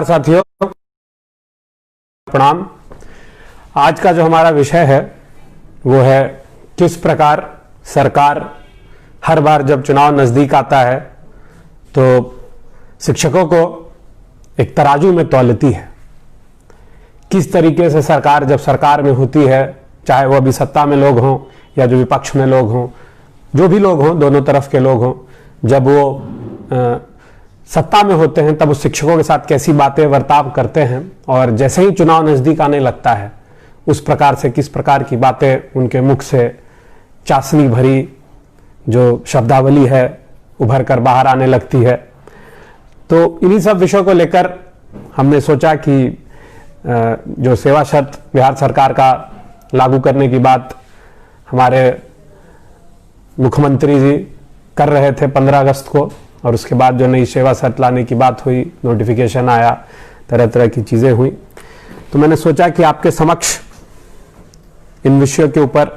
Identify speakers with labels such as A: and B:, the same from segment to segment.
A: साथियों, प्रणाम। आज का जो हमारा विषय है वो है किस प्रकार सरकार हर बार जब चुनाव नजदीक आता है तो शिक्षकों को एक तराजू में तौलती है। किस तरीके से सरकार जब सरकार में होती है, चाहे वो अभी सत्ता में लोग हों या जो विपक्ष में लोग हों, जो भी लोग हों, दोनों तरफ के लोग हों, जब वो सत्ता में होते हैं तब उस शिक्षकों के साथ कैसी बातें बर्ताव करते हैं, और जैसे ही चुनाव नजदीक आने लगता है उस प्रकार से किस प्रकार की बातें उनके मुख से चाशनी भरी जो शब्दावली है उभर कर बाहर आने लगती है। तो इन्हीं सब विषयों को लेकर हमने सोचा कि जो सेवा शर्त बिहार सरकार का लागू करने की बात हमारे मुख्यमंत्री जी कर रहे थे 15 अगस्त को, और उसके बाद जो नई सेवा शर्त लाने की बात हुई, नोटिफिकेशन आया, तरह तरह की चीज़ें हुई, तो मैंने सोचा कि आपके समक्ष इन विषयों के ऊपर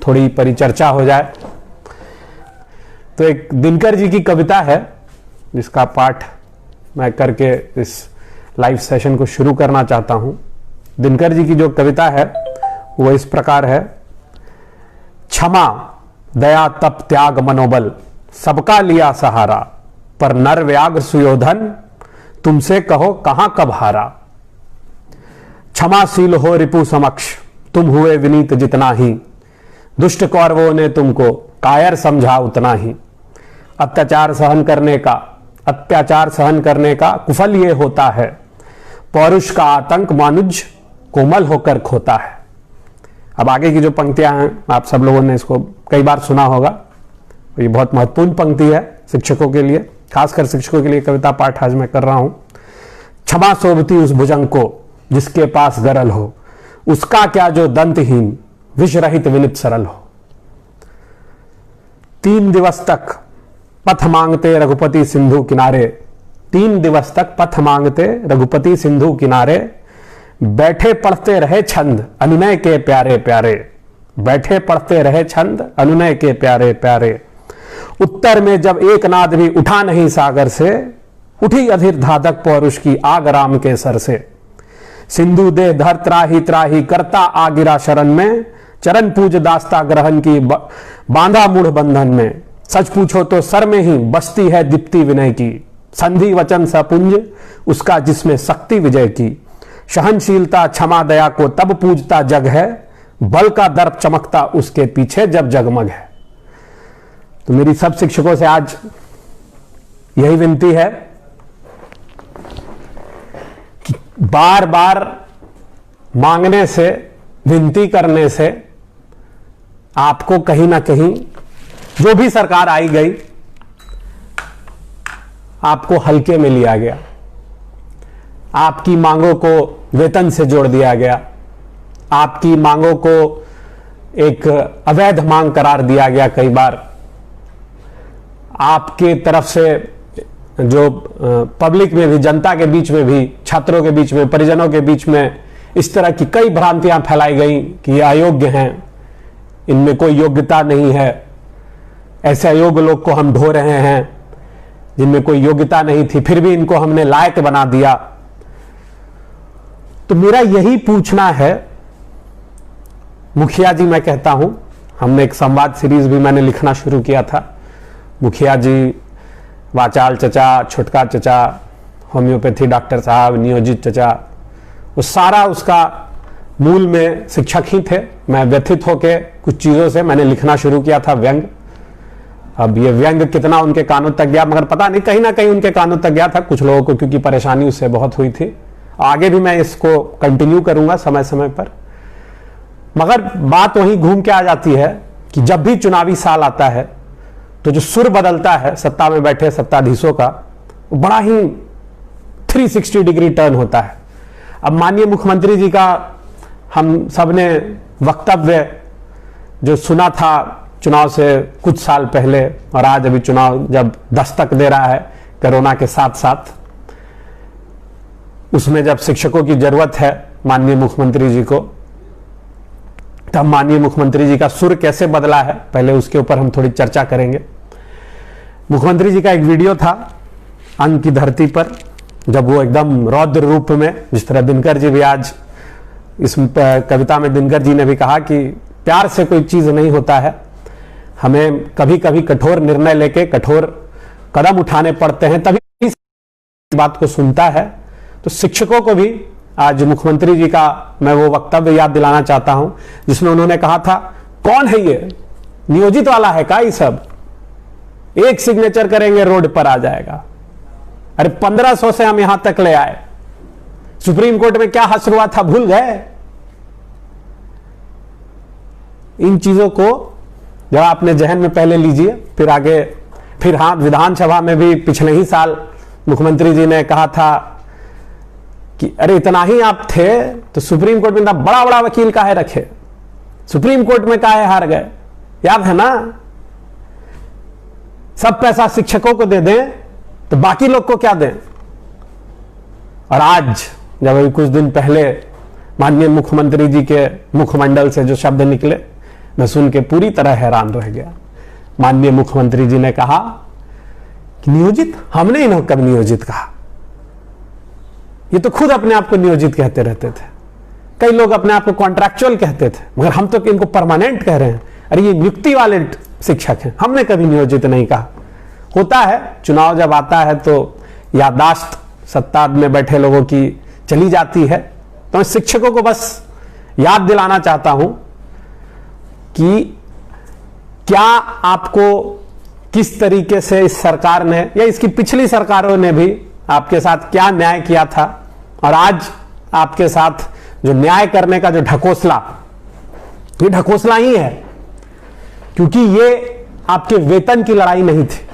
A: थोड़ी परिचर्चा हो जाए। तो एक दिनकर जी की कविता है जिसका पाठ मैं करके इस लाइव सेशन को शुरू करना चाहता हूं। दिनकर जी की जो कविता है वो इस प्रकार है। क्षमा दया तप त्याग मनोबल सबका लिया सहारा, पर नर व्याघ्र सुयोधन तुमसे कहो कहां कब हारा। क्षमाशील हो रिपु समक्ष तुम हुए विनीत जितना ही, दुष्ट कौरवों ने तुमको कायर समझा उतना ही। अत्याचार सहन करने का कुफल ये होता है, पौरुष का आतंक मानुज कोमल होकर खोता है। अब आगे की जो पंक्तियां हैं आप सब लोगों ने इसको कई बार सुना होगा, ये बहुत महत्वपूर्ण पंक्ति है शिक्षकों के लिए, खासकर शिक्षकों के लिए कविता पाठ आज मैं कर रहा हूं। क्षमा शोभती उस भुजंग को जिसके पास गरल हो, उसका क्या जो दंतहीन विष रहित विनित सरल हो। 3 दिवस तक पथ मांगते रघुपति सिंधु किनारे, 3 दिवस तक पथ मांगते रघुपति सिंधु किनारे, बैठे पढ़ते रहे छंद अनुनय के प्यारे प्यारे, बैठे पढ़ते रहे छंद अनुनय के प्यारे प्यारे। उत्तर में जब एक नाद भी उठा नहीं सागर से, उठी अधीर धाधक पौरुष की आग राम के सर से। सिंधु दे धर त्राही त्राही करता आ गिरा शरण में, चरण पूज दास्ता ग्रहण की बांधा मूढ़ बंधन में। सच पूछो तो सर में ही बसती है दीप्ति विनय की, संधि वचन सपुंज उसका जिसमें शक्ति विजय की। सहनशीलता क्षमा दया को तब पूजता जग है, बल का दर्प चमकता उसके पीछे जब जगमग है। तो मेरी सब शिक्षकों से आज यही विनती है कि बार बार मांगने से, विनती करने से आपको कहीं ना कहीं जो भी सरकार आई गई आपको हल्के में लिया गया, आपकी मांगों को वेतन से जोड़ दिया गया, आपकी मांगों को एक अवैध मांग करार दिया गया। कई बार आपके तरफ से जो पब्लिक में भी, जनता के बीच में भी, छात्रों के बीच में, परिजनों के बीच में इस तरह की कई भ्रांतियां फैलाई गई कि ये अयोग्य हैं, इनमें कोई योग्यता नहीं है, ऐसे अयोग्य लोग को हम ढो रहे हैं जिनमें कोई योग्यता नहीं थी, फिर भी इनको हमने लायक बना दिया। तो मेरा यही पूछना है मुखिया जी, मैं कहता हूं, हमने एक संवाद सीरीज भी मैंने लिखना शुरू किया था, मुखिया जी, वाचाल चचा, छुटका चचा, होम्योपैथी डॉक्टर साहब, नियोजित चचा, वो सारा उसका मूल में शिक्षक ही थे। मैं व्यथित होके कुछ चीज़ों से मैंने लिखना शुरू किया था व्यंग। अब ये व्यंग कितना उनके कानों तक गया मगर पता नहीं, कहीं ना कहीं उनके कानों तक गया था कुछ लोगों को, क्योंकि परेशानी उससे बहुत हुई थी। आगे भी मैं इसको कंटिन्यू करूंगा समय समय पर। मगर बात वहीं घूम के आ जाती है कि जब भी चुनावी साल आता है तो जो सुर बदलता है सत्ता में बैठे सत्ताधीशों का, बड़ा ही 360 डिग्री टर्न होता है। अब माननीय मुख्यमंत्री जी का हम सबने वक्तव्य जो सुना था चुनाव से कुछ साल पहले, और आज अभी चुनाव जब दस्तक दे रहा है कोरोना के साथ साथ, उसमें जब शिक्षकों की जरूरत है माननीय मुख्यमंत्री जी को, तब माननीय मुख्यमंत्री जी का सुर कैसे बदला है, पहले उसके ऊपर हम थोड़ी चर्चा करेंगे। मुख्यमंत्री जी का एक वीडियो था अन्न की धरती पर, जब वो एकदम रौद्र रूप में, जिस तरह दिनकर जी भी आज इस कविता में दिनकर जी ने भी कहा कि प्यार से कोई चीज नहीं होता है, हमें कभी कभी कठोर निर्णय लेके कठोर कदम उठाने पड़ते हैं, तभी इस बात को सुनता है। तो शिक्षकों को भी आज मुख्यमंत्री जी का मैं वो वक्तव्य याद दिलाना चाहता हूं जिसमें उन्होंने कहा था, कौन है ये, नियोजित वाला है का ये सब, एक सिग्नेचर करेंगे रोड पर आ जाएगा। अरे 1500 से हम यहां तक ले आए, सुप्रीम कोर्ट में क्या हश्र हुआ था भूल गए। इन चीजों को जब आपने जहन में पहले लीजिए, फिर आगे, फिर हाँ, विधानसभा में भी पिछले ही साल मुख्यमंत्री जी ने कहा था कि अरे इतना ही आप थे तो सुप्रीम कोर्ट में इतना बड़ा बड़ा वकील काहे रखे, सुप्रीम कोर्ट में काहे हार गए, याद है ना। सब पैसा शिक्षकों को दे दें तो बाकी लोग को क्या दें। और आज जब अभी कुछ दिन पहले माननीय मुख्यमंत्री जी के मुखमंडल से जो शब्द निकले, मैं सुन के पूरी तरह हैरान रह गया। माननीय मुख्यमंत्री जी ने कहा कि नियोजित, हमने इन्हें कब नियोजित कहा, ये तो खुद अपने आप को नियोजित कहते रहते थे। कई लोग अपने आप को कॉन्ट्रैक्चुअल कहते थे, मगर हम तो इनको परमानेंट कह रहे हैं। अरे ये नियुक्ति वाले शिक्षक हैं, हमने कभी नियोजित नहीं कहा। होता है, चुनाव जब आता है तो याददाश्त सत्ता में बैठे लोगों की चली जाती है। तो मैं शिक्षकों को बस याद दिलाना चाहता हूं कि क्या आपको किस तरीके से इस सरकार ने या इसकी पिछली सरकारों ने भी आपके साथ क्या न्याय किया था, और आज आपके साथ जो न्याय करने का जो ढकोसला, ये ढकोसला ही है। क्योंकि ये आपके वेतन की लड़ाई नहीं थी,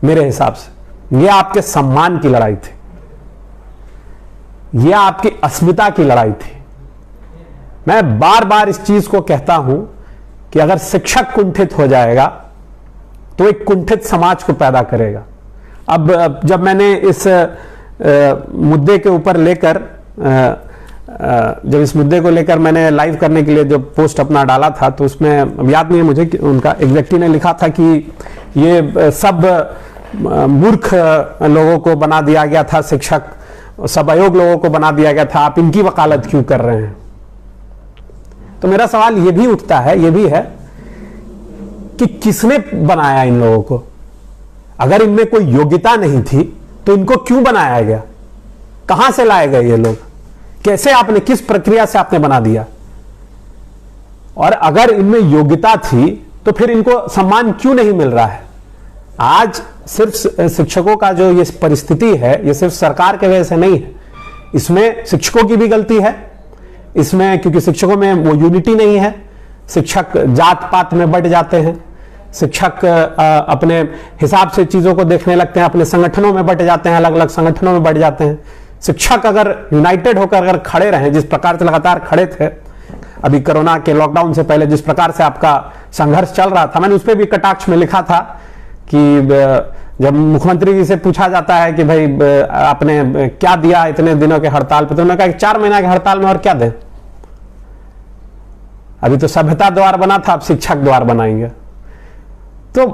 A: मेरे हिसाब से ये आपके सम्मान की लड़ाई थी, ये आपकी अस्मिता की लड़ाई थी। मैं बार बार इस चीज को कहता हूं कि अगर शिक्षक कुंठित हो जाएगा तो एक कुंठित समाज को पैदा करेगा। अब जब मैंने इस मुद्दे के ऊपर लेकर जब इस मुद्दे को लेकर मैंने लाइव करने के लिए जो पोस्ट अपना डाला था, तो उसमें अब याद नहीं है मुझे कि उनका एक व्यक्ति ने लिखा था कि ये सब मूर्ख लोगों को बना दिया गया था, शिक्षक सब अयोग्य लोगों को बना दिया गया था, आप इनकी वकालत क्यों कर रहे हैं। तो मेरा सवाल ये भी उठता है, ये भी है कि किसने बनाया इन लोगों को। अगर इनमें कोई योग्यता नहीं थी तो इनको क्यों बनाया गया, कहां से लाए गए ये लोग, कैसे आपने, किस प्रक्रिया से आपने बना दिया। और अगर इनमें योग्यता थी तो फिर इनको सम्मान क्यों नहीं मिल रहा है। आज सिर्फ शिक्षकों का जो ये परिस्थिति है, ये सिर्फ सरकार के वजह से नहीं है, इसमें शिक्षकों की भी गलती है इसमें, क्योंकि शिक्षकों में वो यूनिटी नहीं है। शिक्षक जात पात में बढ़ जाते हैं, शिक्षक अपने हिसाब से चीजों को देखने लगते हैं, अपने संगठनों में बट जाते हैं, अलग अलग संगठनों में बढ़ जाते हैं। शिक्षक अगर यूनाइटेड होकर अगर खड़े रहें, जिस प्रकार से लगातार खड़े थे अभी कोरोना के लॉकडाउन से पहले, जिस प्रकार से आपका संघर्ष चल रहा था, मैंने उस पर भी कटाक्ष में लिखा था कि जब मुख्यमंत्री जी से पूछा जाता है कि भाई आपने क्या दिया इतने दिनों के हड़ताल पे, तो उन्होंने कहा कि 4 महीना के हड़ताल में और क्या दें, अभी तो सभ्यता द्वार बना था, अब शिक्षक द्वार बनाएंगे। तो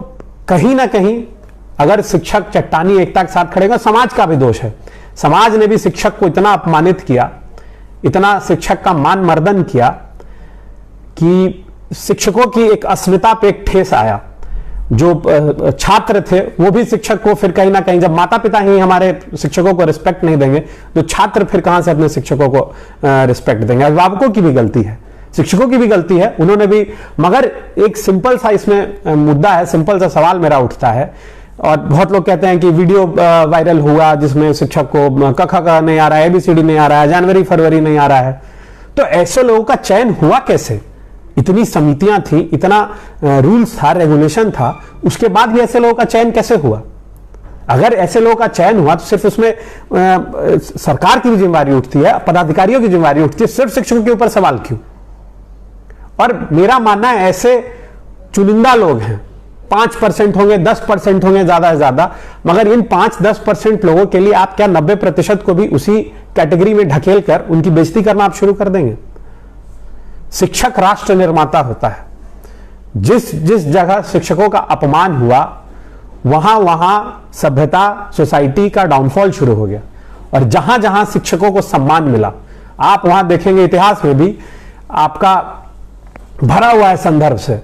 A: कहीं ना कहीं अगर शिक्षक चट्टानी एकता के साथ खड़ेगा, समाज का भी दोष है। समाज ने भी शिक्षक को इतना अपमानित किया, इतना शिक्षक का मान मर्दन किया कि शिक्षकों की एक अस्मिता पे एक ठेस आया। जो छात्र थे वो भी शिक्षक को फिर कहीं ना कहीं, जब माता पिता ही हमारे शिक्षकों को रिस्पेक्ट नहीं देंगे तो छात्र फिर कहां से अपने शिक्षकों को रिस्पेक्ट देंगे। अभिभावकों की भी गलती है, शिक्षकों की भी गलती है, उन्होंने भी। मगर एक सिंपल सा इसमें मुद्दा है, सिंपल सा सवाल मेरा उठता है, और बहुत लोग कहते हैं कि वीडियो वायरल हुआ जिसमें शिक्षक को क ख नहीं आ रहा है, ABCD नहीं आ रहा है, जनवरी फरवरी नहीं आ रहा है। तो ऐसे लोगों का चयन हुआ कैसे? इतनी समितियां थी, इतना रूल्स था, रेगुलेशन था, उसके बाद भी ऐसे लोगों का चयन कैसे हुआ? अगर ऐसे लोगों का चयन हुआ तो सिर्फ उसमें सरकार की भी जिम्मेदारी उठती है, पदाधिकारियों की जिम्मेदारी उठती है, सिर्फ शिक्षकों के ऊपर सवाल क्यों? और मेरा मानना है ऐसे चुनिंदा लोग हैं, 5% होंगे, 10% होंगे ज्यादा से ज्यादा, मगर इन 5-10% लोगों के लिए आप क्या 90% को भी उसी कैटेगरी में ढकेल कर उनकी बेइज्जती करना आप शुरू कर देंगे? शिक्षक राष्ट्र निर्माता होता है। जिस जिस जगह शिक्षकों का अपमान हुआ वहां वहां सभ्यता, सोसाइटी का डाउनफॉल शुरू हो गया। और जहां जहां शिक्षकों को सम्मान मिला, आप वहां देखेंगे इतिहास में भी आपका भरा हुआ है संदर्भ से।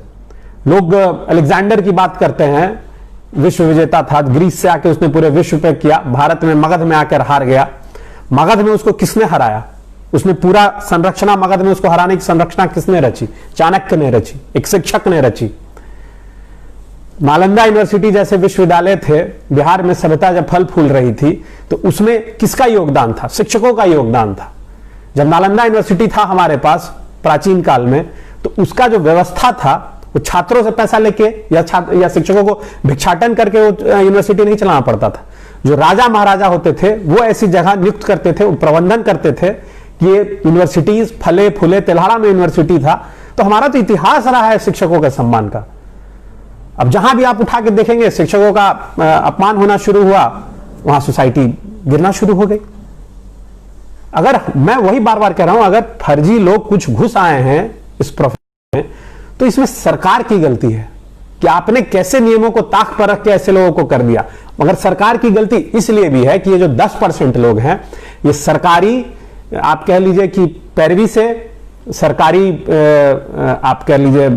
A: लोग अलेक्जेंडर की बात करते हैं, विश्व विजेता था, ग्रीस से आके उसने पूरे विश्व पे किया, भारत में मगध में आकर हार गया। मगध में उसको किसने हराया? उसने पूरा संरचना, मगध में उसको हराने की संरचना किसने रची? चाणक्य ने रची, एक शिक्षक ने रची। नालंदा यूनिवर्सिटी जैसे विश्वविद्यालय थे, बिहार में सभ्यता जब फल फूल रही थी तो उसमें किसका योगदान था? शिक्षकों का योगदान था। जब नालंदा यूनिवर्सिटी था हमारे पास प्राचीन काल में, तो उसका जो व्यवस्था था वो छात्रों से पैसा लेके या शिक्षकों को भिक्षाटन करके वो यूनिवर्सिटी नहीं चलाना पड़ता था। जो राजा महाराजा होते थे वो ऐसी जगह नियुक्त करते थे, प्रबंधन करते थे कि ये यूनिवर्सिटीज फले फूले। तेल्हाड़ा में यूनिवर्सिटी था, तो हमारा तो इतिहास रहा है शिक्षकों के सम्मान का। अब जहां भी आप उठा के देखेंगे शिक्षकों का अपमान होना शुरू हुआ, वहां सोसाइटी गिरना शुरू हो गई। अगर मैं वही बार बार कह रहा हूं, अगर फर्जी लोग कुछ घुस आए हैं इस प्रोफेशन में, तो इसमें सरकार की गलती है कि आपने कैसे नियमों को ताक पर रख के ऐसे लोगों को कर दिया। मगर सरकार की गलती इसलिए भी है कि ये जो 10% लोग हैं, ये सरकारी, आप कह लीजिए कि पैरवी से, सरकारी आप कह लीजिए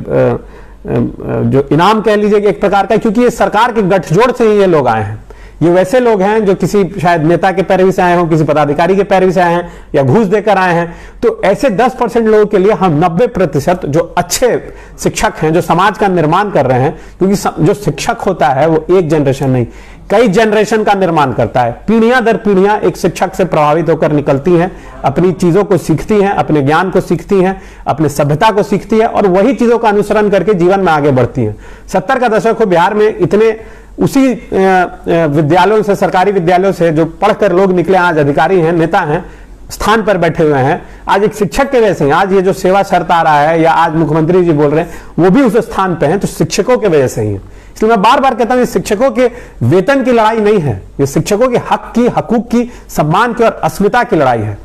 A: जो इनाम कह लीजिए एक प्रकार का, क्योंकि ये सरकार के गठजोड़ से ही ये लोग आए हैं। ये वैसे लोग हैं जो किसी शायद नेता के पैरवी से आए हों, किसी पदाधिकारी के पैरवी से आए हैं, या घूस देकर आए हैं। तो ऐसे 10% लोगों के लिए हम 90% जो अच्छे शिक्षक हैं, जो समाज का निर्माण कर रहे हैं, क्योंकि जो शिक्षक होता है वो एक जनरेशन नहीं, कई जनरेशन का निर्माण करता है। पीढ़ियां दर पीढ़ियां एक शिक्षक से प्रभावित होकर निकलती हैं, अपनी चीजों को सीखती हैं, अपने ज्ञान को सीखती हैं, अपने सभ्यता को सीखती है, और वही चीजों का अनुसरण करके जीवन में आगे बढ़ती हैं। 70 का दशक हो, बिहार में इतने उसी विद्यालयों से, सरकारी विद्यालयों से जो पढ़कर लोग निकले, आज अधिकारी हैं, नेता हैं, स्थान पर बैठे हुए हैं, आज एक शिक्षक के वजह से। आज ये जो सेवा शर्त आ रहा है, या आज मुख्यमंत्री जी बोल रहे हैं, वो भी उस स्थान पे हैं तो शिक्षकों के वजह से ही है। इसलिए मैं बार बार कहता हूं, शिक्षकों के वेतन की लड़ाई नहीं है, ये शिक्षकों के हक की, हकूक की, सम्मान की और अस्मिता की लड़ाई है।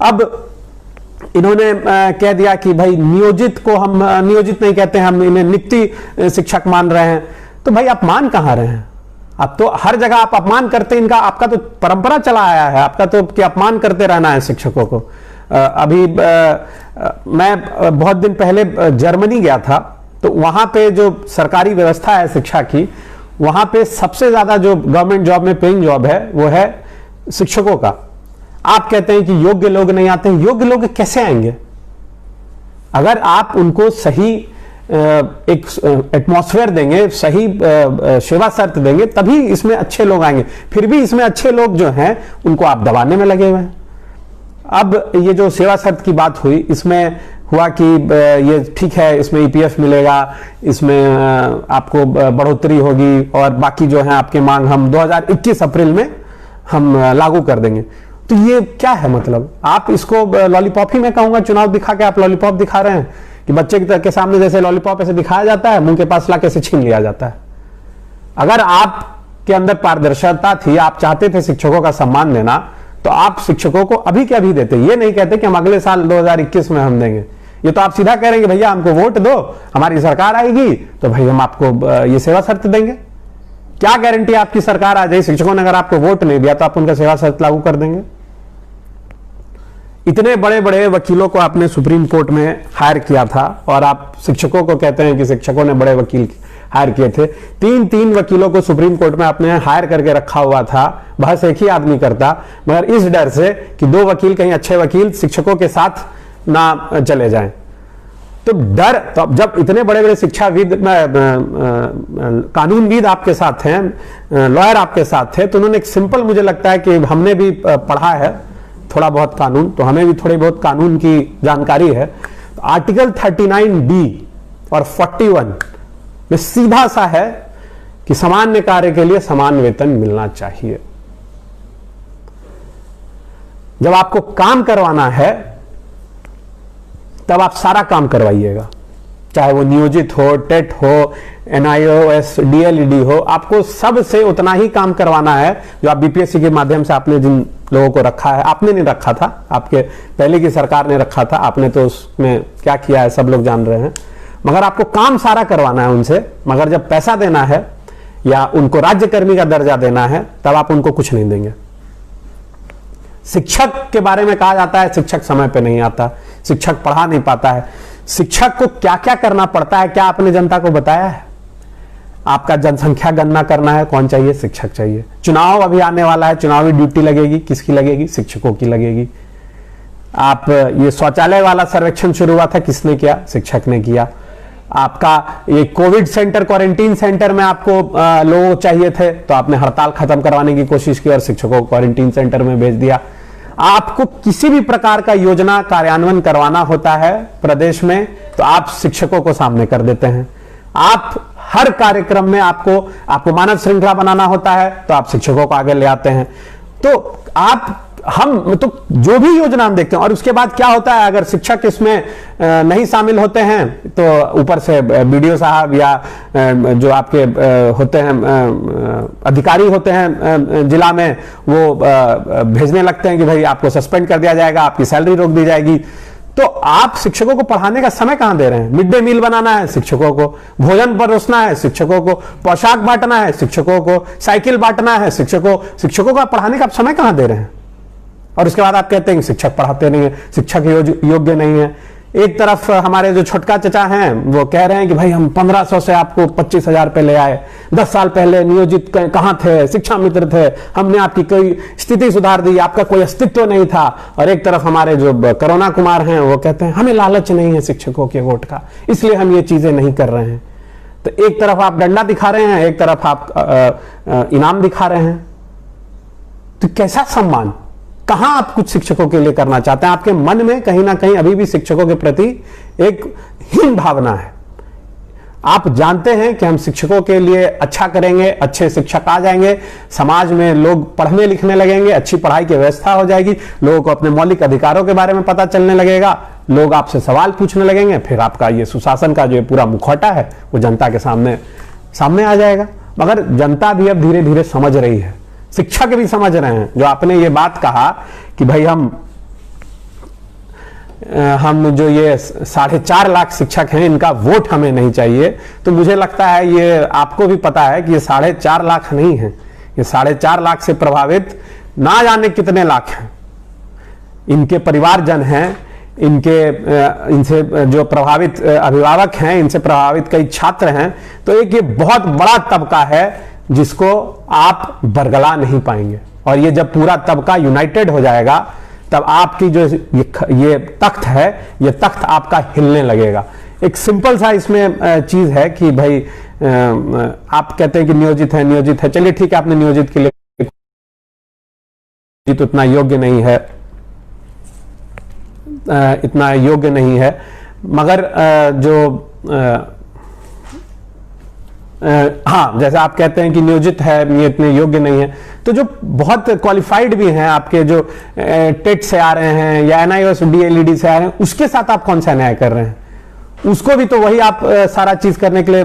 A: अब इन्होंने कह दिया कि भाई नियोजित को हम नियोजित नहीं कहते हैं, हम इन्हें नियुक्ति शिक्षक मान रहे हैं। तो भाई आप मान कहां रहे हैं? आप तो हर जगह आप अपमान करते हैं इनका, आपका तो परंपरा चला आया है आपका तो कि अपमान करते रहना है शिक्षकों को। अभी मैं बहुत दिन पहले जर्मनी गया था, तो वहां पे जो सरकारी व्यवस्था है शिक्षा की, वहां पे सबसे ज्यादा जो गवर्नमेंट जॉब में पेइंग जॉब है वो है शिक्षकों का। आप कहते हैं कि योग्य लोग नहीं आते हैं, योग्य लोग कैसे आएंगे? अगर आप उनको सही एक एटमॉस्फेयर देंगे, सही सेवा शर्त देंगे, तभी इसमें अच्छे लोग आएंगे। फिर भी इसमें अच्छे लोग जो हैं उनको आप दबाने में लगे हुए हैं। अब ये जो सेवा शर्त की बात हुई, इसमें हुआ कि ये ठीक है, इसमें ईपीएफ मिलेगा, इसमें आपको बढ़ोतरी होगी, और बाकी जो है आपके मांग हम 2021 अप्रैल में हम लागू कर देंगे। तो ये क्या है? मतलब आप इसको लॉलीपॉप ही मैं कहूंगा, चुनाव दिखा के आप लॉलीपॉप दिखा रहे हैं कि बच्चे के सामने जैसे लॉलीपॉप ऐसे दिखाया जाता है, मुंह के पास लाके से छीन लिया जाता है। अगर आपके अंदर पारदर्शिता थी, आप चाहते थे शिक्षकों का सम्मान देना, तो आप शिक्षकों को अभी के अभी देते। ये नहीं कहते कि हम अगले साल 2021 में हम देंगे। ये तो आप सीधा कह रहे हैं कि भैया हमको वोट दो, हमारी सरकार आएगी तो भाई हम आपको ये सेवा शर्त देंगे। क्या गारंटी आपकी सरकार आ जाए? शिक्षकों ने अगर आपको वोट नहीं दिया तो आप उनका सेवा शर्त लागू कर देंगे? इतने बड़े बड़े वकीलों को आपने सुप्रीम कोर्ट में हायर किया था, और आप शिक्षकों को कहते हैं कि शिक्षकों ने बड़े वकील हायर किए थे। 3 वकीलों को सुप्रीम कोर्ट में आपने हायर करके रखा हुआ था। बहस एक ही आदमी करता, मगर इस डर से कि 2 वकील कहीं अच्छे वकील शिक्षकों के साथ ना चले जाएं। तो डर, तो जब इतने बड़े बड़े शिक्षाविद, कानूनविद आपके साथ हैं, लॉयर आपके साथ थे, तो उन्होंने एक सिंपल, मुझे लगता है कि हमने भी पढ़ा है थोड़ा बहुत कानून, तो हमें भी थोड़ी बहुत कानून की जानकारी है। तो आर्टिकल 39D और 41 में सीधा सा है कि सामान्य कार्य के लिए समान वेतन मिलना चाहिए। जब आपको काम करवाना है तब आप सारा काम करवाइएगा, चाहे वो नियोजित हो, टेट हो, NIOS, DLED हो, आपको सबसे उतना ही काम करवाना है जो आप BPSC के माध्यम से आपने जिन लोगों को रखा है। आपने नहीं रखा था, आपके पहले की सरकार ने रखा था, आपने तो उसमें क्या किया है सब लोग जान रहे हैं। मगर आपको काम सारा करवाना है उनसे, मगर जब पैसा देना है या उनको राज्यकर्मी का दर्जा देना है, तब आप उनको कुछ नहीं देंगे। शिक्षक के बारे में कहा जाता है शिक्षक समय पे नहीं आता, शिक्षक पढ़ा नहीं पाता है। शिक्षक को क्या क्या करना पड़ता है, क्या आपने जनता को बताया है? आपका जनसंख्या गणना करना है, कौन चाहिए? शिक्षक चाहिए। चुनाव अभी आने वाला है, चुनावी ड्यूटी लगेगी, किसकी लगेगी? शिक्षकों की लगेगी। आप ये शौचालय वाला सर्वेक्षण शुरू हुआ था, किसने किया? शिक्षक ने किया। आपका ये कोविड सेंटर, क्वारंटीन सेंटर में आपको लोग चाहिए थे, तो आपने हड़ताल खत्म करवाने की कोशिश की और शिक्षकों को क्वारंटीन सेंटर में भेज दिया। आपको किसी भी प्रकार का योजना कार्यान्वयन करवाना होता है प्रदेश में, तो आप शिक्षकों को सामने कर देते हैं। आप हर कार्यक्रम में आपको मानव श्रृंखला बनाना होता है, तो आप शिक्षकों को आगे ले आते हैं। तो हम तो जो भी योजना हम देखते हैं, और उसके बाद क्या होता है, अगर शिक्षक इसमें नहीं शामिल होते हैं तो ऊपर से बीडीओ साहब या जो आपके होते हैं अधिकारी होते हैं जिला में, वो भेजने लगते हैं कि भाई आपको सस्पेंड कर दिया जाएगा, आपकी सैलरी रोक दी जाएगी। तो आप शिक्षकों को पढ़ाने का समय कहां दे रहे हैं? मिड डे मील बनाना है शिक्षकों को, भोजन परोसना है शिक्षकों को, पोशाक बांटना है शिक्षकों को, साइकिल बांटना है शिक्षकों को पढ़ाने का आप समय कहां दे रहे हैं? और उसके बाद आप कहते हैं शिक्षक पढ़ाते नहीं है, शिक्षक योग्य नहीं है। एक तरफ हमारे जो छोटका चचा हैं वो कह रहे हैं कि भाई हम 1500 से आपको 25,000 पे ले आए, 10 साल पहले नियोजित कहां थे, शिक्षा मित्र थे, हमने आपकी कोई स्थिति सुधार दी, आपका कोई अस्तित्व नहीं था। और एक तरफ हमारे जो करुणा कुमार हैं वो कहते हैं हमें लालच नहीं है शिक्षकों के वोट का, इसलिए हम ये चीजें नहीं कर रहे हैं। तो एक तरफ आप डंडा दिखा रहे हैं, एक तरफ आप इनाम दिखा रहे हैं। तो कैसा सम्मान, कहां आप कुछ शिक्षकों के लिए करना चाहते हैं? आपके मन में कहीं ना कहीं अभी भी शिक्षकों के प्रति एक हीन भावना है। आप जानते हैं कि हम शिक्षकों के लिए अच्छा करेंगे, अच्छे शिक्षक आ जाएंगे, समाज में लोग पढ़ने लिखने लगेंगे, अच्छी पढ़ाई की व्यवस्था हो जाएगी, लोगों को अपने मौलिक अधिकारों के बारे में पता चलने लगेगा, लोग आपसे सवाल पूछने लगेंगे, फिर आपका ये सुशासन का जो पूरा मुखौटा है वो जनता के सामने आ जाएगा। मगर जनता भी अब धीरे धीरे समझ रही है, शिक्षक भी समझ रहे हैं। जो आपने ये बात कहा कि भाई हम जो ये 4.5 लाख शिक्षक हैं इनका वोट हमें नहीं चाहिए, तो मुझे लगता है ये आपको भी पता है कि ये 4.5 लाख नहीं है, ये 4.5 लाख से प्रभावित ना जाने कितने लाख हैं। इनके परिवारजन हैं, इनसे जो प्रभावित अभिभावक हैं, इनसे प्रभावित कई छात्र हैं। तो एक ये बहुत बड़ा तबका है जिसको आप बरगला नहीं पाएंगे। और ये जब पूरा तबका यूनाइटेड हो जाएगा तब आपकी जो ये तख्त है, ये तख्त आपका हिलने लगेगा। एक सिंपल सा इसमें चीज है कि भाई आप कहते हैं कि नियोजित है, चलिए ठीक है, आपने नियोजित के लिए तो इतना योग्य नहीं है, मगर हाँ, जैसे आप कहते हैं कि नियोजित है, ये इतने योग्य नहीं है, तो जो बहुत क्वालिफाइड भी हैं आपके, जो टेट से आ रहे हैं या NIOS DLED से आ रहे हैं, उसके साथ आप कौन सा न्याय कर रहे हैं? उसको भी तो वही आप सारा चीज करने के लिए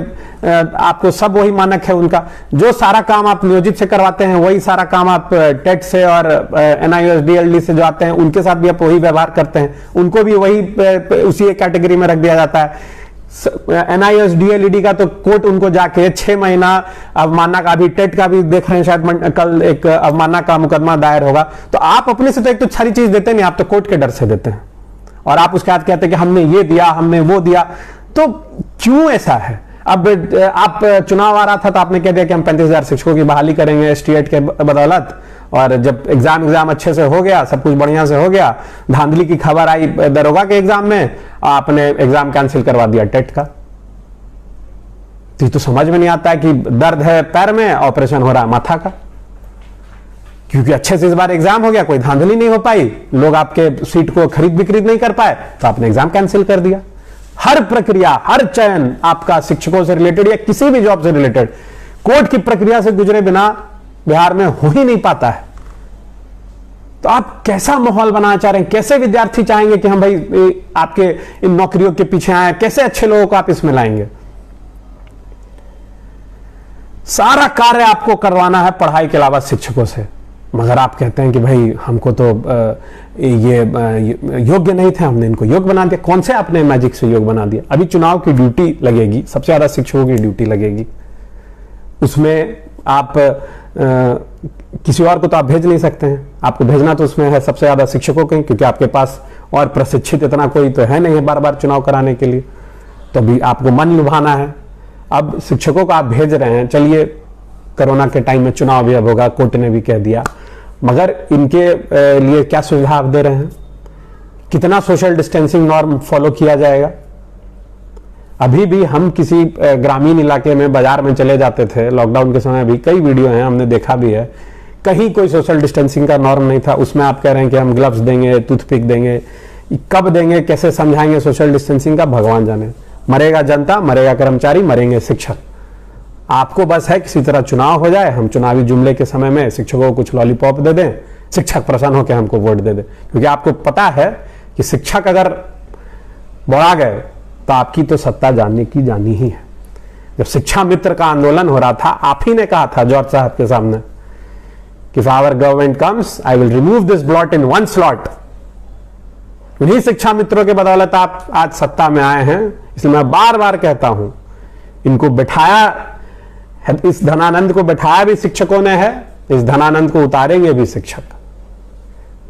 A: आपको सब वही मानक है उनका। जो सारा काम आप नियोजित से करवाते हैं वही सारा काम आप टेट से और NIOS DLED से जो आते हैं उनके साथ भी आप वही व्यवहार करते हैं, उनको भी वही उसी कैटेगरी में रख दिया जाता है। NIOS DLED का तो कोर्ट उनको जाके 6 महीना अवमानना का, अभी टेट का भी देख रहे हैं, शायद कल एक अवमानना का मुकदमा दायर होगा। तो आप अपने से तो एक तो सारी चीज देते नहीं, आप तो कोर्ट के डर से देते हैं, और आप उसके बाद कहते हैं कि हमने ये दिया, हमने वो दिया। तो क्यों ऐसा है? अब आप चुनाव आ रहा था तो आपने कह दिया कि हम 35,000 शिक्षकों की बहाली करेंगे ST8 के बदौलत, और जब एग्जाम अच्छे से हो गया, सब कुछ बढ़िया से हो गया, धांधली की खबर आई दरोगा के एग्जाम में, आपने एग्जाम कैंसिल करवा दिया टेट का। तो समझ में नहीं आता है कि दर्द है पैर में, ऑपरेशन हो रहा है माथा का, क्योंकि अच्छे से इस बार एग्जाम हो गया, कोई धांधली नहीं हो पाई, लोग आपके सीट को खरीद बिक्री नहीं कर पाए, तो आपने एग्जाम कैंसिल कर दिया। हर प्रक्रिया, हर चयन आपका शिक्षकों से रिलेटेड या किसी भी जॉब से रिलेटेड कोर्ट की प्रक्रिया से गुजरे बिना बिहार में हो ही नहीं पाता है। तो आप कैसा माहौल बनाना चाह रहे हैं? कैसे विद्यार्थी चाहेंगे कि हम भाई आपके इन नौकरियों के पीछे आए? कैसे अच्छे लोगों को आप इसमें लाएंगे? सारा कार्य आपको करवाना है पढ़ाई के अलावा शिक्षकों से, मगर आप कहते हैं कि भाई हमको तो ये योग्य नहीं थे, हमने इनको योग्य बना दिया। कौन से आपने मैजिक से योग्य बना दिया? अभी चुनाव की ड्यूटी लगेगी, सबसे ज्यादा शिक्षकों की ड्यूटी लगेगी, उसमें आप किसी और को तो आप भेज नहीं सकते हैं, आपको भेजना तो उसमें है सबसे ज्यादा शिक्षकों के, क्योंकि आपके पास और प्रशिक्षित इतना कोई तो है नहीं है बार बार चुनाव कराने के लिए, तो भी आपको मन लुभाना है। अब शिक्षकों को आप भेज रहे हैं, चलिए कोरोना के टाइम में चुनाव भी अब होगा, कोर्ट ने भी कह दिया, मगर इनके लिए क्या सुविधा आप दे रहे हैं? कितना सोशल डिस्टेंसिंग नॉर्म फॉलो किया जाएगा? अभी भी हम किसी ग्रामीण इलाके में बाजार में चले जाते थे लॉकडाउन के समय, भी कई वीडियो हैं, हमने देखा भी है, कहीं कोई सोशल डिस्टेंसिंग का नॉर्म नहीं था। उसमें आप कह रहे हैं कि हम ग्लव्स देंगे, टूथपिक देंगे, कब देंगे, कैसे समझाएंगे सोशल डिस्टेंसिंग का, भगवान जाने। मरेगा जनता, मरेगा कर्मचारी, मरेंगे शिक्षक। आपको बस है किसी तरह चुनाव हो जाए, हम चुनावी जुमले के समय में शिक्षकों को कुछ लॉलीपॉप दे दें, शिक्षक प्रसन्न होकर हमको वोट दे दें, क्योंकि आपको पता है कि शिक्षक अगर बढ़ा गए तो आपकी तो सत्ता जानने की जानी ही है। जब शिक्षा मित्र का आंदोलन हो रहा था, आप ही ने कहा था जॉर्ज साहब के सामने कि if our government comes, I will remove this blot in one slot। उन्हीं शिक्षा मित्रों के बदौलत आप आज सत्ता में आए हैं। इसलिए मैं बार बार कहता हूं, इनको बिठाया, इस धनानंद को बिठाया भी शिक्षकों ने है, इस धनानंद को उतारेंगे भी शिक्षक।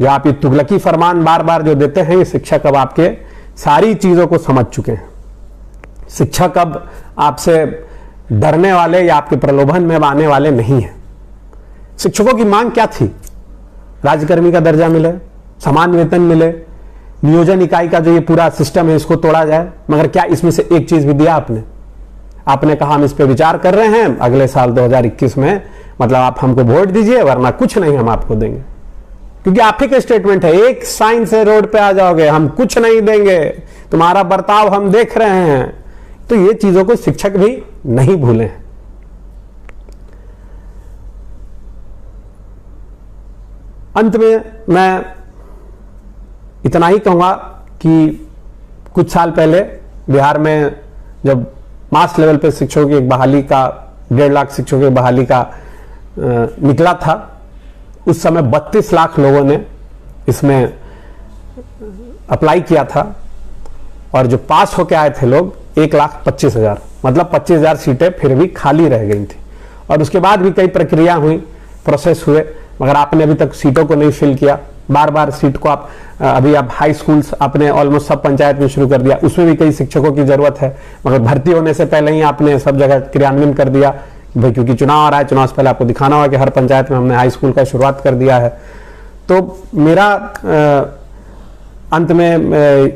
A: जो आप ये तुगलकी फरमान बार बार जो देते हैं, ये शिक्षक अब आपके सारी चीजों को समझ चुके हैं। शिक्षक अब आपसे डरने वाले या आपके प्रलोभन में आने वाले नहीं है। शिक्षकों की मांग क्या थी? राज्यकर्मी का दर्जा मिले, समान वेतन मिले, नियोजन इकाई का जो ये पूरा सिस्टम है इसको तोड़ा जाए, मगर क्या इसमें से एक चीज भी दिया आपने? आपने कहा हम इस पे विचार कर रहे हैं, अगले साल 2021 में, मतलब आप हमको वोट दीजिए वरना कुछ नहीं हम आपको देंगे। क्योंकि आप ही का स्टेटमेंट है, एक साइन से रोड पे आ जाओगे, हम कुछ नहीं देंगे, तुम्हारा बर्ताव हम देख रहे हैं। तो ये चीजों को शिक्षक भी नहीं भूले। अंत में मैं इतना ही कहूंगा कि कुछ साल पहले बिहार में जब मास लेवल पे शिक्षकों की एक बहाली का 1.5 लाख शिक्षकों की बहाली का निकला था, उस समय 32 लाख लोगों ने इसमें अप्लाई किया था, और जो पास होके आए थे लोग 1,25,000, मतलब 25,000 सीटें फिर भी खाली रह गई थी। और उसके बाद भी कई प्रक्रिया हुई, प्रोसेस हुए, मगर आपने अभी तक सीटों को नहीं फिल किया। बार बार सीट को आप अभी आप हाई स्कूल्स आपने ऑलमोस्ट सब पंचायत में शुरू कर दिया, उसमें भी कई शिक्षकों की जरूरत है, मगर भर्ती होने से पहले ही आपने सब जगह क्रियान्वयन कर दिया भाई, क्योंकि चुनाव आ रहा है, चुनाव से पहले आपको दिखाना होगा कि हर पंचायत में हमने हाई स्कूल का शुरुआत कर दिया है। तो मेरा अंत में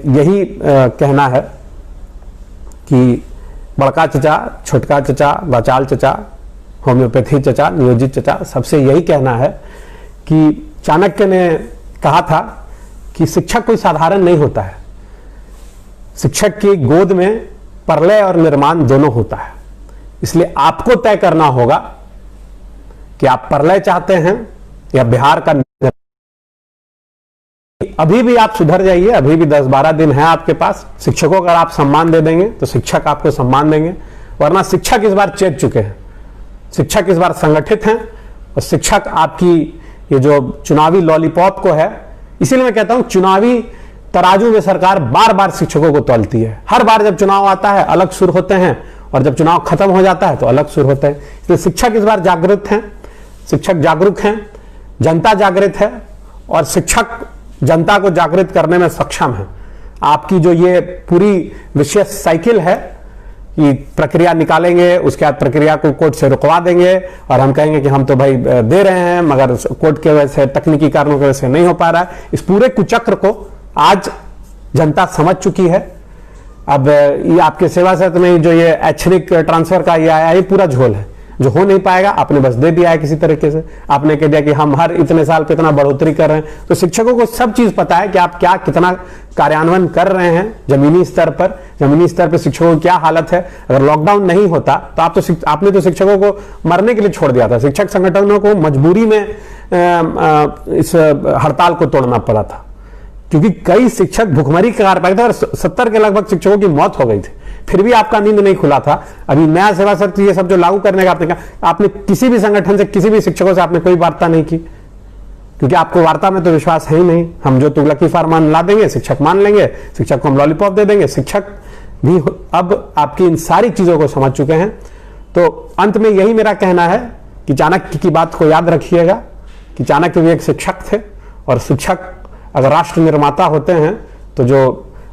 A: यही कहना है कि बड़का चचा, छोटका चचा, वाचाल चचा, होम्योपैथी चचा, नियोजित चचा, सबसे यही कहना है कि चाणक्य ने कहा था कि शिक्षक कोई साधारण नहीं होता है। शिक्षक की गोद में प्रलय और निर्माण दोनों होता है। इसलिए आपको तय करना होगा कि आप प्रलय चाहते हैं या बिहार का। अभी भी आप सुधर जाइए, अभी भी 10-12 दिन है आपके पास। शिक्षकों को अगर आप सम्मान दे देंगे तो शिक्षक आपको सम्मान देंगे, वरना शिक्षक इस बार चेत चुके हैं, शिक्षक इस बार संगठित हैं, और शिक्षक आपकी ये जो चुनावी लॉलीपॉप को है, इसीलिए मैं कहता हूं चुनावी तराजू में सरकार बार बार शिक्षकों को तौलती है। हर बार जब चुनाव आता है अलग सुर होते हैं, और जब चुनाव खत्म हो जाता है तो अलग सुर होते हैं। इसलिए शिक्षक इस बार जागरूक हैं, शिक्षक जागरूक हैं, जनता जागृत है, और शिक्षक जनता को जागृत करने में सक्षम है। आपकी जो ये पूरी विशेष साइकिल है कि प्रक्रिया निकालेंगे, उसके बाद प्रक्रिया को कोर्ट से रुकवा देंगे, और हम कहेंगे कि हम तो भाई दे रहे हैं मगर कोर्ट के वजह से, तकनीकी कारणों की वजह से नहीं हो पा रहा है। इस पूरे कुचक्र को आज जनता समझ चुकी है। अब ये आपके सेवा सत्र में जो ये ऐच्छिक ट्रांसफर का ये आया, ये पूरा झोल है जो हो नहीं पाएगा। आपने बस दे दिया है किसी तरीके से, आपने कह दिया कि हम हर इतने साल पे इतना बढ़ोतरी कर रहे हैं। तो शिक्षकों को सब चीज पता है कि आप क्या कितना कार्यान्वयन कर रहे हैं जमीनी स्तर पर। जमीनी स्तर पर शिक्षकों की क्या हालत है। अगर लॉकडाउन नहीं होता तो आपने तो शिक्षकों को मरने के लिए छोड़ दिया था। शिक्षक संगठनों को मजबूरी में इस हड़ताल को तोड़ना पड़ा था, क्योंकि कई शिक्षक भुखमरी के कारण पाए थे, और 70 के लगभग शिक्षकों की मौत हो गई थी। फिर भी आपका नींद नहीं खुला था। अभी नया सेवा सत्र ये सब जो लागू करने का आपने किसी भी संगठन से, किसी भी शिक्षकों से आपने कोई वार्ता नहीं की, क्योंकि आपको वार्ता में तो विश्वास है ही नहीं। हम जो तुगलकी फरमान ला देंगे शिक्षक मान लेंगे, शिक्षक को हम लॉलीपॉप दे देंगे। शिक्षक भी अब आपकी इन सारी चीजों को समझ चुके हैं। तो अंत में यही मेरा कहना है कि चाणक्य की बात को याद रखिएगा कि चाणक्य भी एक शिक्षक थे, और शिक्षक अगर राष्ट्र निर्माता होते हैं तो जो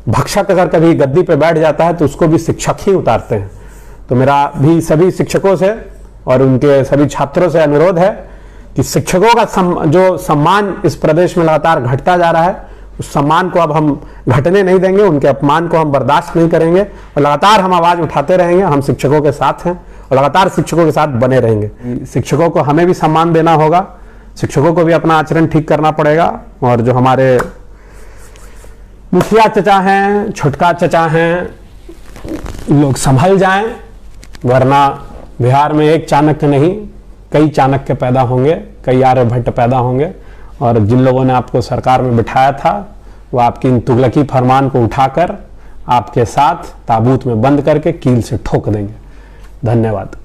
A: भक्षक अगर कभी गद्दी पे बैठ जाता है तो उसको भी शिक्षक ही उतारते हैं। तो मेरा भी सभी शिक्षकों से और उनके सभी छात्रों से अनुरोध है कि शिक्षकों का जो सम्मान इस प्रदेश में लगातार घटता जा रहा है, उस सम्मान को अब हम घटने नहीं देंगे, उनके अपमान को हम बर्दाश्त नहीं करेंगे और लगातार हम आवाज उठाते रहेंगे। हम शिक्षकों के साथ हैं और लगातार शिक्षकों के साथ बने रहेंगे। शिक्षकों को हमें भी सम्मान देना होगा, शिक्षकों को भी अपना आचरण ठीक करना पड़ेगा, और जो हमारे मुखिया चचा हैं, छोटका चचा हैं, लोग संभल जाएं, वरना बिहार में एक चाणक्य नहीं कई चाणक्य पैदा होंगे, कई आर्यभट्ट पैदा होंगे, और जिन लोगों ने आपको सरकार में बिठाया था वो आपकी इन तुगलकी फरमान को उठाकर आपके साथ ताबूत में बंद करके कील से ठोक देंगे। धन्यवाद।